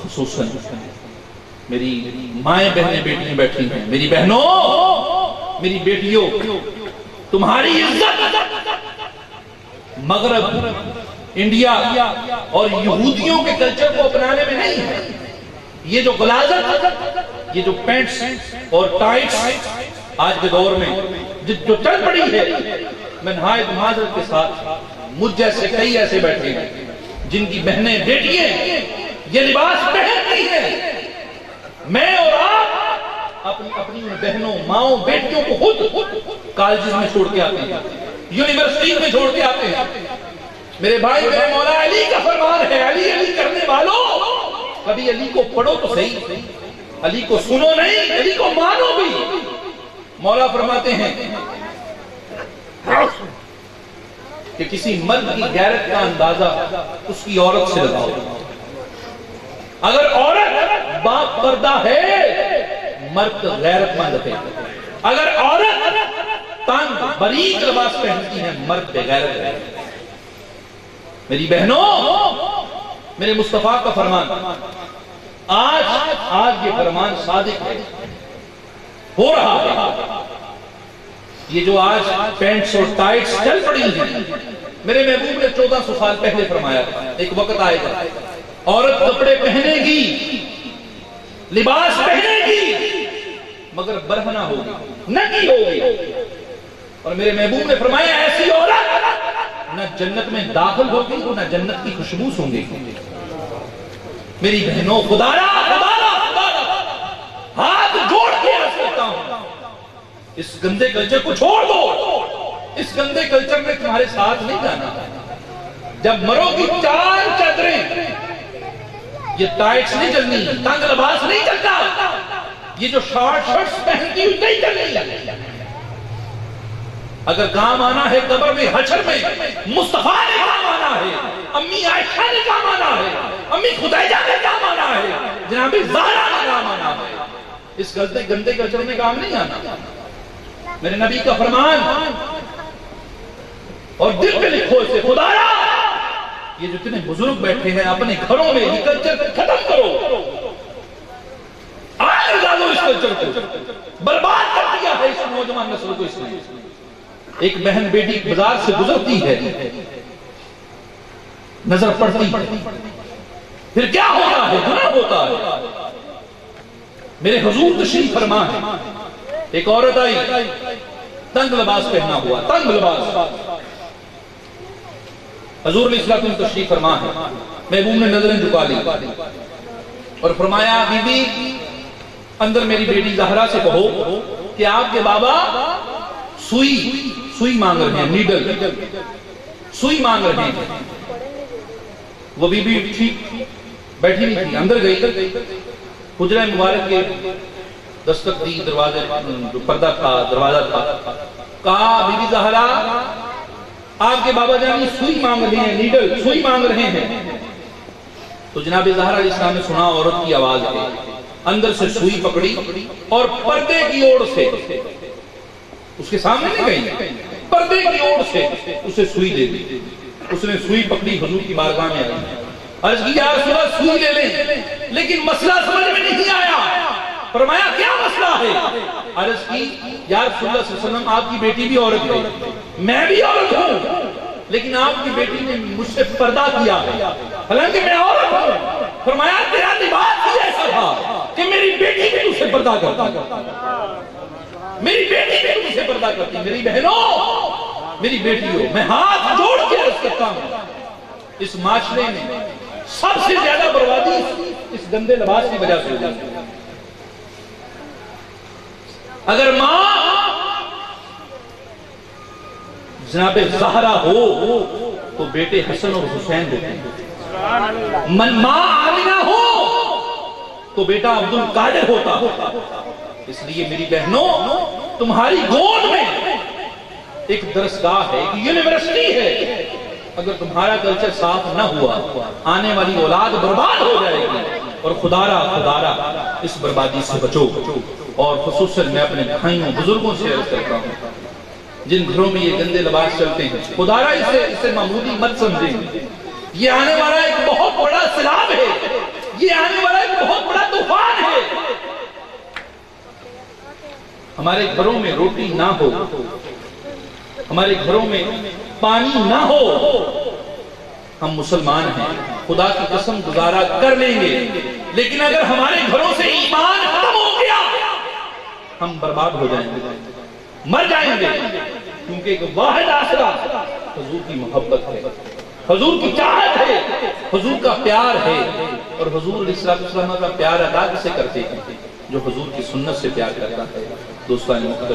خصوصاً میری مائیں بہنیں بیٹیاں بیٹھی ہیں، میری بہنوں، میری بیٹیوں، تمہاری عزت مغرب، انڈیا اور یہودیوں کے کلچر کو اپنانے میں نہیں ہے۔ یہ جو غلاظت، یہ جو پینٹس اور ٹائٹس آج کے دور میں جو چل پڑی ہے، میں نہایت معذرت کے ساتھ مجھ جیسے کئی ایسے بیٹھے ہیں جن کی بہنیں بیٹیاں یہ لباس پہنتی ہیں، میں اور آپ اپنی بہنوں، ماؤں، بیٹیوں کو خود کالجز میں چھوڑ کے آتے ہیں، یونیورسٹی میں چھوڑ کے آتے ہیں۔ میرے بھائی، میرے مولا علی کا فرمان ہے، علی علی کرنے والوں کبھی علی کو پڑھو تو صحیح، علی کو سنو نہیں، علی کو مانو بھی۔ مولا فرماتے ہیں کہ کسی مرد کی غیرت کا اندازہ اس کی عورت سے لگاؤ۔ اگر عورت باپ پردہ ہے، مرد غیرت مند ہے۔ اگر عورت تنگ باریک لباس پہنتی ہے، مرد بے غیرت ہے۔ میری بہنوں، میرے مصطفیٰ کا فرمان، آج یہ فرمان صادق ہے، ہو رہا ہے۔ یہ جو آج پینٹس اور ٹائٹس چل پڑی ہیں، میرے محبوب نے 1400 سال پہلے فرمایا تھا ایک وقت آئے گا عورت کپڑے پہنے گی، لباس پہنے گی، مگر برہنہ ہوگی، ننگی ہوگی۔ اور میرے محبوب نے فرمایا ایسی عورت نہ جنت میں داخل ہوگی نہ جنت کی خوشبو سونگے گی۔ میری بہنوں، خدا را ہاتھ جوڑ کے عرض کرتا ہوں، اس گندے کلچر کو چھوڑ دو۔ اس گندے کلچر میں تمہارے ساتھ نہیں جانا۔ جب مرو گی چار چادریں، یہ ٹائٹس نہیں چلنی، تنگ لباس نہیں چلنا، یہ جو شارٹ شرٹس پہنتی ہوئی نہیں چلنی۔ اگر کام آنا ہے قبر میں، حشر میں، مصطفیٰ نے کام آنا ہے، امی عائشہ نے کام آنا ہے، امی خدیجہ نے کام آنا ہے، جناب زہرا نے کام آنا ہے۔ اس گندے کلچر میں کام نہیں آنا۔ میرے نبی کا فرمان، اور دل پہ لکھو اسے، خدا را یہ جو اتنے بزرگ بیٹھے ہیں اپنے گھروں میں یہ کلچر ختم کرو۔ آج ڈالو اس کلچر کو، برباد کر دیا ہے اس نوجوان نسل کو اس نے۔ ایک بہن بیٹی بازار سے گزرتی ہے، نظر پڑتی، پھر کیا ہوتا ہے؟ گناہ ہوتا ہے۔ میرے حضور تشریف فرما ہے، ایک عورت آئی، تنگ لباس پہنا ہوا، تنگ لباس۔ حضور علیہ الصلوۃ والسلام تشریف فرما ہے، محبوب نے نظریں جھکا لی اور فرمایا بی بی اندر میری بیٹی زہرا سے کہو کہ آپ کے بابا سوئی مانگ رہے ہیں، نیڈل سوئی مانگ رہے ہیں۔ وہ بی بی ٹھیک بیٹھی نہیں تھی، اندر گئی، حجرہ مبارک کے دستک دی، دروازے جو پردہ تھا، دروازہ تھا، کہا بی بی زہرا آپ کے بابا جانی سوئی مانگ رہے ہیں، نیڈل سوئی مانگ رہے ہیں۔ تو جناب زہرا علیہ السلام نے سنا عورت کی آواز ہے، اندر سے سوئی پکڑی اور پردے کی اوڑ سے، اس کے سامنے نہیں گئی، پردے کی اوڑ سے اسے سوئی دے دی۔ اس نے سوئی پکڑی، حضور کی بارگاہ میں آئی، عرض کی یا رسول اللہ سوئی لے لیں، لیکن مسئلہ سمجھ میں نہیں آیا۔ فرمایا کیا مسئلہ ہے؟ عرض کی یا رسول اللہ صلی اللہ علیہ وسلم آپ کی بیٹی بھی عورت ہے، میں بھی عورت ہوں، لیکن آپ کی بیٹی نے مجھ سے پردہ کیا ہے، حالانکہ میں عورت ہوں۔ فرمایا تیرا لباس ہی ایسا تھا کہ میری بیٹی بھی تجھ سے پردہ کرتی، میری بیٹی بھی تجھ سے پردہ کرتی۔ میری بہنوں، میری بیٹیوں، میں ہاتھ جوڑ کے عرض کرتا ہوں، اس معاشرے میں سب سے زیادہ بربادی اس گندے لباس کی وجہ سے ہوتی ہے۔ اگر ماں جناب زہرا ہو تو بیٹے حسن اور حسین ہوتے ہیں، ماں آمنہ ہو تو بیٹا عبد القادر ہوتا۔ اس لیے میری بہنوں، تمہاری گود میں ایک درسگاہ ہے، ایک یونیورسٹی ہے۔ اگر تمہارا کلچر صاف نہ ہوا، آنے والی اولاد برباد ہو جائے گی، اور خدا را اس بربادی سے بچو۔ اور خصوصاً میں اپنے بھائیوں بزرگوں سے عرض کرتا ہوں جن گھروں میں یہ گندے لباس چلتے ہیں، خدا را اسے معمولی مت سمجھیں، یہ آنے والا ایک بہت بڑا سیلاب ہے، یہ آنے والا ہمارے گھروں میں روٹی نہ ہو، ہمارے گھروں میں پانی نہ ہو، ہم مسلمان ہیں، خدا کی قسم گزارا کر لیں گے، لیکن اگر ہمارے گھروں سے ایمان ختم ہو گیا ہم برباد ہو جائیں گے، مر جائیں گے، کیونکہ ایک واحد آسرا حضور کی محبت ہے، حضور کی چاہت ہے، حضور کا پیار ہے، اور حضور علیہ السلام کا پیار ادا کسے کرتے ہیں؟ جو حضور کی سنت سے پیار کرتا ہے۔ دوستان محترم